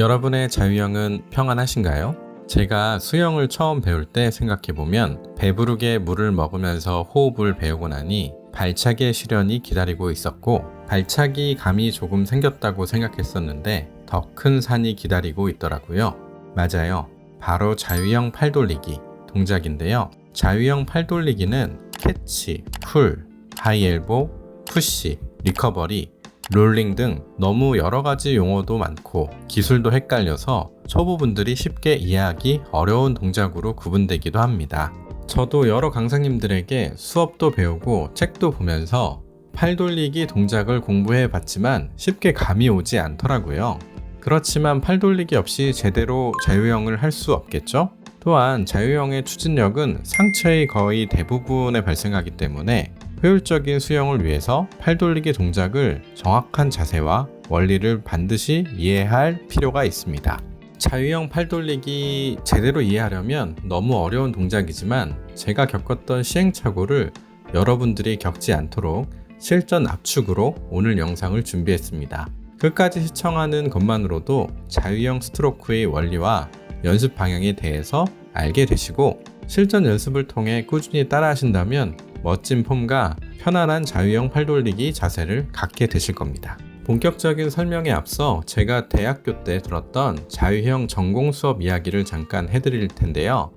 여러분의 자유형은 평안하신가요? 제가 수영을 처음 배울 때 생각해보면 배부르게 물을 먹으면서 호흡을 배우고 나니 발차기의 시련이 기다리고 있었고 발차기 감이 조금 생겼다고 생각했었는데 더 큰 산이 기다리고 있더라고요. 맞아요. 바로 자유형 팔돌리기 동작인데요. 자유형 팔돌리기는 캐치, 풀, 하이엘보, 푸시, 리커버리, 롤링 등 너무 여러가지 용어도 많고 기술도 헷갈려서 초보분들이 쉽게 이해하기 어려운 동작으로 구분되기도 합니다. 저도 여러 강사님들에게 수업도 배우고 책도 보면서 팔돌리기 동작을 공부해 봤지만 쉽게 감이 오지 않더라고요. 그렇지만 팔돌리기 없이 제대로 자유형을 할 수 없겠죠? 또한 자유형의 추진력은 상체의 거의 대부분에 발생하기 때문에 효율적인 수영을 위해서 팔돌리기 동작을 정확한 자세와 원리를 반드시 이해할 필요가 있습니다. 자유형 팔돌리기 제대로 이해하려면 너무 어려운 동작이지만 제가 겪었던 시행착오를 여러분들이 겪지 않도록 실전 압축으로 오늘 영상을 준비했습니다. 끝까지 시청하는 것만으로도 자유형 스트로크의 원리와 연습 방향에 대해서 알게 되시고 실전 연습을 통해 꾸준히 따라 하신다면 멋진 폼과 편안한 자유형 팔돌리기 자세를 갖게 되실 겁니다. 본격적인 설명에 앞서 제가 대학교 때 들었던 자유형 전공 수업 이야기를 잠깐 해드릴 텐데요.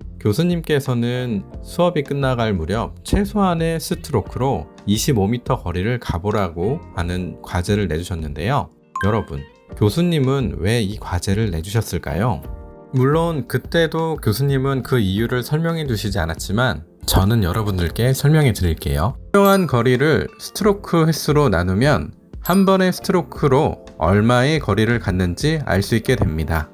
교수님께서는 수업이 끝나갈 무렵 최소한의 스트로크로 25m 거리를 가보라고 하는 과제를 내주셨는데요. 여러분, 교수님은 왜 이 과제를 내주셨을까요? 물론 그때도 교수님은 그 이유를 설명해 주시지 않았지만 저는 여러분들께 설명해 드릴게요. 필요한 거리를 스트로크 횟수로 나누면 한 번의 스트로크로 얼마의 거리를 갔는지 알 수 있게 됩니다.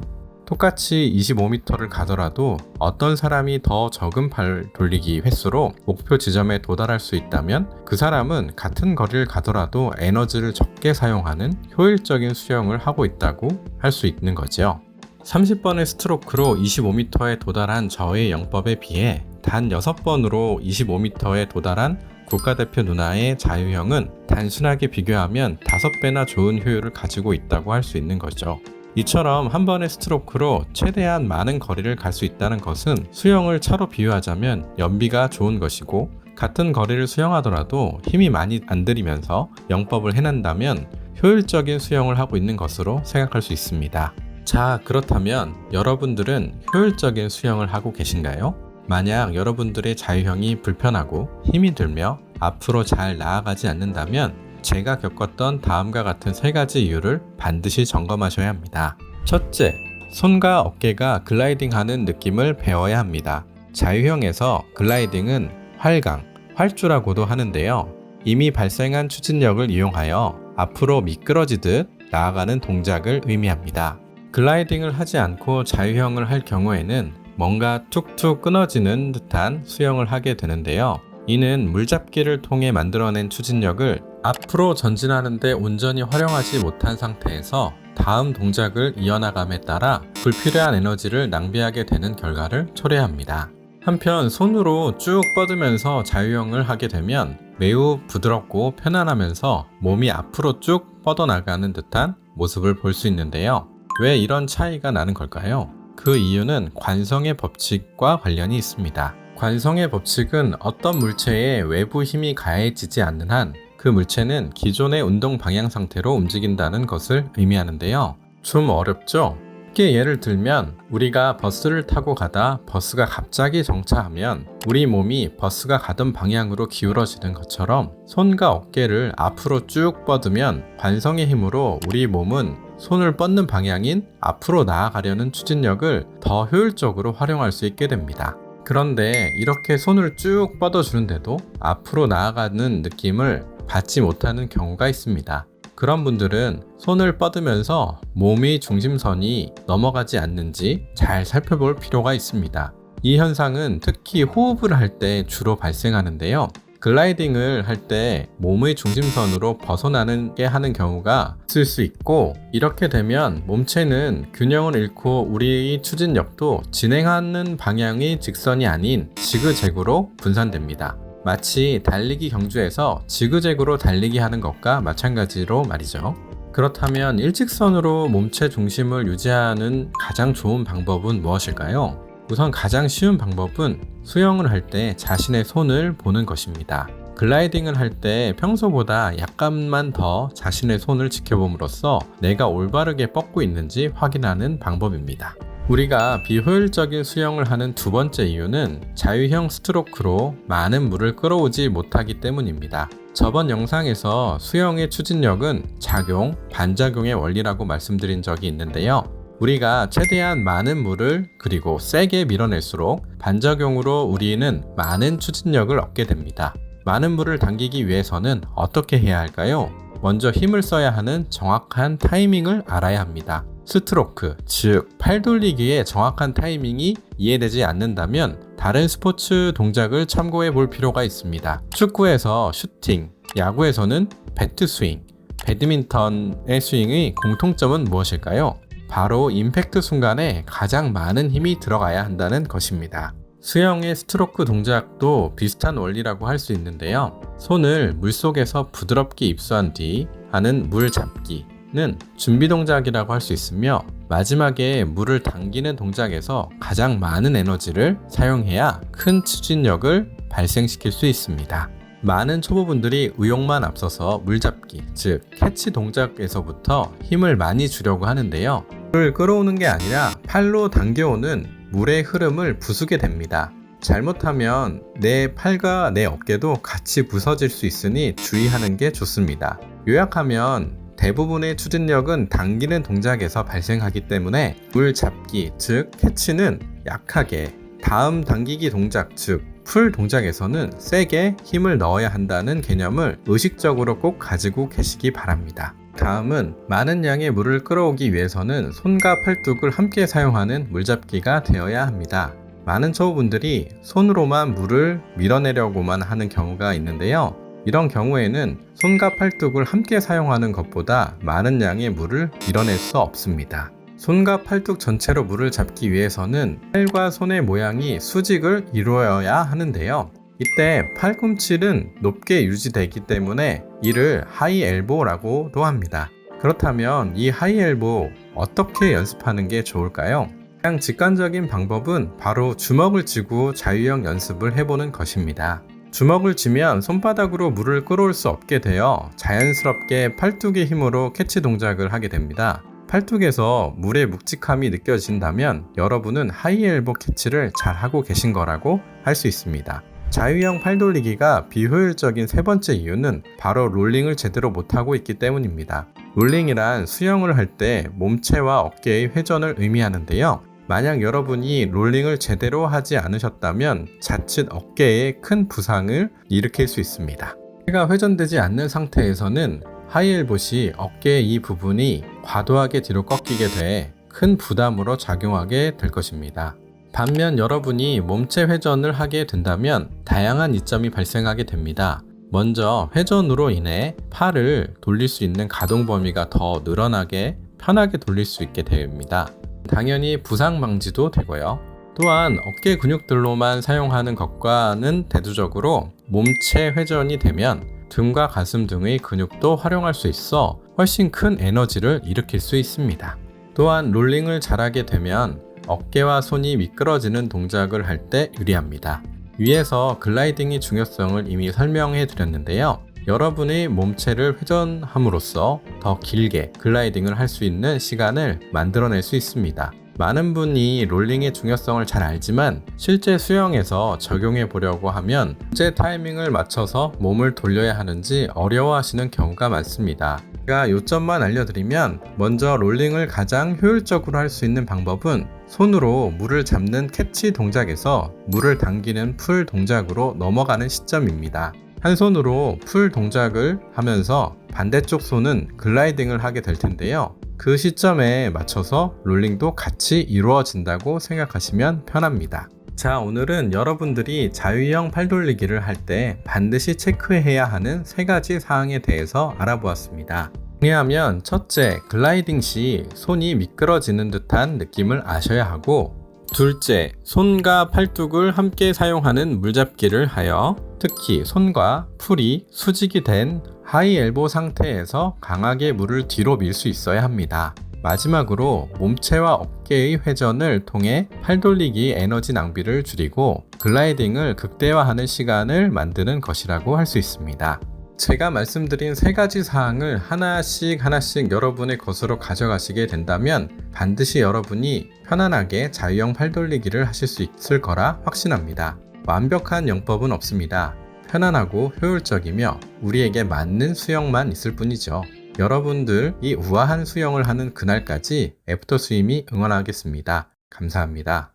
똑같이 25m를 가더라도 어떤 사람이 더 적은 팔 돌리기 횟수로 목표 지점에 도달할 수 있다면 그 사람은 같은 거리를 가더라도 에너지를 적게 사용하는 효율적인 수영을 하고 있다고 할 수 있는 거죠. 30번의 스트로크로 25m에 도달한 저의 영법에 비해 단 6번으로 25m에 도달한 국가대표 누나의 자유형은 단순하게 비교하면 5배나 좋은 효율을 가지고 있다고 할 수 있는 거죠. 이처럼 한 번의 스트로크로 최대한 많은 거리를 갈 수 있다는 것은 수영을 차로 비유하자면 연비가 좋은 것이고 같은 거리를 수영하더라도 힘이 많이 안 들이면서 영법을 해낸다면 효율적인 수영을 하고 있는 것으로 생각할 수 있습니다. 자, 그렇다면 여러분들은 효율적인 수영을 하고 계신가요? 만약 여러분들의 자유형이 불편하고 힘이 들며 앞으로 잘 나아가지 않는다면 제가 겪었던 다음과 같은 3가지 이유를 반드시 점검하셔야 합니다. 첫째, 손과 어깨가 글라이딩하는 느낌을 배워야 합니다. 자유형에서 글라이딩은 활강, 활주라고도 하는데요. 이미 발생한 추진력을 이용하여 앞으로 미끄러지듯 나아가는 동작을 의미합니다. 글라이딩을 하지 않고 자유형을 할 경우에는 뭔가 툭툭 끊어지는 듯한 수영을 하게 되는데요. 이는 물잡기를 통해 만들어낸 추진력을 앞으로 전진하는데 온전히 활용하지 못한 상태에서 다음 동작을 이어나감에 따라 불필요한 에너지를 낭비하게 되는 결과를 초래합니다. 한편 손으로 쭉 뻗으면서 자유형을 하게 되면 매우 부드럽고 편안하면서 몸이 앞으로 쭉 뻗어나가는 듯한 모습을 볼 수 있는데요. 왜 이런 차이가 나는 걸까요? 그 이유는 관성의 법칙과 관련이 있습니다. 관성의 법칙은 어떤 물체에 외부 힘이 가해지지 않는 한 그 물체는 기존의 운동 방향 상태로 움직인다는 것을 의미하는데요. 좀 어렵죠? 쉽게 예를 들면 우리가 버스를 타고 가다 버스가 갑자기 정차하면 우리 몸이 버스가 가던 방향으로 기울어지는 것처럼 손과 어깨를 앞으로 쭉 뻗으면 관성의 힘으로 우리 몸은 손을 뻗는 방향인 앞으로 나아가려는 추진력을 더 효율적으로 활용할 수 있게 됩니다. 그런데 이렇게 손을 쭉 뻗어주는데도 앞으로 나아가는 느낌을 받지 못하는 경우가 있습니다. 그런 분들은 손을 뻗으면서 몸의 중심선이 넘어가지 않는지 잘 살펴볼 필요가 있습니다. 이 현상은 특히 호흡을 할 때 주로 발생하는데요. 글라이딩을 할 때 몸의 중심선으로 벗어나는 게 하는 경우가 있을 수 있고 이렇게 되면 몸체는 균형을 잃고 우리의 추진력도 진행하는 방향의 직선이 아닌 지그재그로 분산됩니다. 마치 달리기 경주에서 지그재그로 달리기 하는 것과 마찬가지로 말이죠. 그렇다면 일직선으로 몸체 중심을 유지하는 가장 좋은 방법은 무엇일까요? 우선 가장 쉬운 방법은 수영을 할 때 자신의 손을 보는 것입니다. 글라이딩을 할 때 평소보다 약간만 더 자신의 손을 지켜봄으로써 내가 올바르게 뻗고 있는지 확인하는 방법입니다. 우리가 비효율적인 수영을 하는 두 번째 이유는 자유형 스트로크로 많은 물을 끌어오지 못하기 때문입니다. 저번 영상에서 수영의 추진력은 작용, 반작용의 원리라고 말씀드린 적이 있는데요. 우리가 최대한 많은 물을 그리고 세게 밀어낼수록 반작용으로 우리는 많은 추진력을 얻게 됩니다. 많은 물을 당기기 위해서는 어떻게 해야 할까요? 먼저 힘을 써야 하는 정확한 타이밍을 알아야 합니다. 스트로크, 즉 팔 돌리기의 정확한 타이밍이 이해되지 않는다면 다른 스포츠 동작을 참고해 볼 필요가 있습니다. 축구에서 슈팅, 야구에서는 배트 스윙, 배드민턴의 스윙의 공통점은 무엇일까요? 바로 임팩트 순간에 가장 많은 힘이 들어가야 한다는 것입니다. 수영의 스트로크 동작도 비슷한 원리라고 할 수 있는데요. 손을 물속에서 부드럽게 입수한 뒤 하는 물 잡기는 준비 동작이라고 할 수 있으며 마지막에 물을 당기는 동작에서 가장 많은 에너지를 사용해야 큰 추진력을 발생시킬 수 있습니다. 많은 초보분들이 의욕만 앞서서 물잡기, 즉 캐치 동작에서부터 힘을 많이 주려고 하는데요. 물을 끌어오는 게 아니라 팔로 당겨오는 물의 흐름을 부수게 됩니다. 잘못하면 내 팔과 내 어깨도 같이 부서질 수 있으니 주의하는 게 좋습니다. 요약하면 대부분의 추진력은 당기는 동작에서 발생하기 때문에 물 잡기, 즉 캐치는 약하게, 다음 당기기 동작, 즉 풀 동작에서는 세게 힘을 넣어야 한다는 개념을 의식적으로 꼭 가지고 계시기 바랍니다. 다음은 많은 양의 물을 끌어오기 위해서는 손과 팔뚝을 함께 사용하는 물잡기가 되어야 합니다. 많은 초보분들이 손으로만 물을 밀어내려고만 하는 경우가 있는데요. 이런 경우에는 손과 팔뚝을 함께 사용하는 것보다 많은 양의 물을 밀어낼 수 없습니다. 손과 팔뚝 전체로 물을 잡기 위해서는 팔과 손의 모양이 수직을 이루어야 하는데요. 이때 팔꿈치는 높게 유지되기 때문에 이를 하이 엘보라고도 합니다. 그렇다면 이 하이 엘보 어떻게 연습하는 게 좋을까요? 가장 직관적인 방법은 바로 주먹을 쥐고 자유형 연습을 해보는 것입니다. 주먹을 쥐면 손바닥으로 물을 끌어올 수 없게 되어 자연스럽게 팔뚝의 힘으로 캐치 동작을 하게 됩니다. 팔뚝에서 물의 묵직함이 느껴진다면 여러분은 하이 엘보 캐치를 잘 하고 계신 거라고 할 수 있습니다. 자유형 팔돌리기가 비효율적인 세 번째 이유는 바로 롤링을 제대로 못하고 있기 때문입니다. 롤링이란 수영을 할 때 몸체와 어깨의 회전을 의미하는데요. 만약 여러분이 롤링을 제대로 하지 않으셨다면 자칫 어깨에 큰 부상을 일으킬 수 있습니다. 어깨가 회전되지 않는 상태에서는 하이엘봇이 어깨의 이 부분이 과도하게 뒤로 꺾이게 돼 큰 부담으로 작용하게 될 것입니다. 반면 여러분이 몸체 회전을 하게 된다면 다양한 이점이 발생하게 됩니다. 먼저 회전으로 인해 팔을 돌릴 수 있는 가동 범위가 더 늘어나게 편하게 돌릴 수 있게 됩니다. 당연히 부상 방지도 되고요. 또한 어깨 근육들로만 사용하는 것과는 대두적으로 몸체 회전이 되면 등과 가슴 등의 근육도 활용할 수 있어 훨씬 큰 에너지를 일으킬 수 있습니다. 또한 롤링을 잘하게 되면 어깨와 손이 미끄러지는 동작을 할 때 유리합니다. 위에서 글라이딩의 중요성을 이미 설명해 드렸는데요. 여러분의 몸체를 회전함으로써 더 길게 글라이딩을 할 수 있는 시간을 만들어낼 수 있습니다. 많은 분이 롤링의 중요성을 잘 알지만 실제 수영에서 적용해 보려고 하면 언제 타이밍을 맞춰서 몸을 돌려야 하는지 어려워하시는 경우가 많습니다. 제가 요점만 알려드리면 먼저 롤링을 가장 효율적으로 할 수 있는 방법은 손으로 물을 잡는 캐치 동작에서 물을 당기는 풀 동작으로 넘어가는 시점입니다. 한 손으로 풀 동작을 하면서 반대쪽 손은 글라이딩을 하게 될 텐데요. 그 시점에 맞춰서 롤링도 같이 이루어진다고 생각하시면 편합니다. 자, 오늘은 여러분들이 자유형 팔돌리기를 할 때 반드시 체크해야 하는 3가지 사항에 대해서 알아보았습니다. 정리하면 첫째, 글라이딩 시 손이 미끄러지는 듯한 느낌을 아셔야 하고, 둘째, 손과 팔뚝을 함께 사용하는 물잡기를 하여 특히 손과 풀이 수직이 된 하이 엘보 상태에서 강하게 물을 뒤로 밀 수 있어야 합니다. 마지막으로 몸체와 어깨의 회전을 통해 팔 돌리기 에너지 낭비를 줄이고 글라이딩을 극대화하는 시간을 만드는 것이라고 할 수 있습니다. 제가 말씀드린 세 가지 사항을 하나씩 여러분의 것으로 가져가시게 된다면 반드시 여러분이 편안하게 자유형 팔 돌리기를 하실 수 있을 거라 확신합니다. 완벽한 영법은 없습니다. 편안하고 효율적이며 우리에게 맞는 수영만 있을 뿐이죠. 여러분들이 우아한 수영을 하는 그날까지 애프터 스임이 응원하겠습니다. 감사합니다.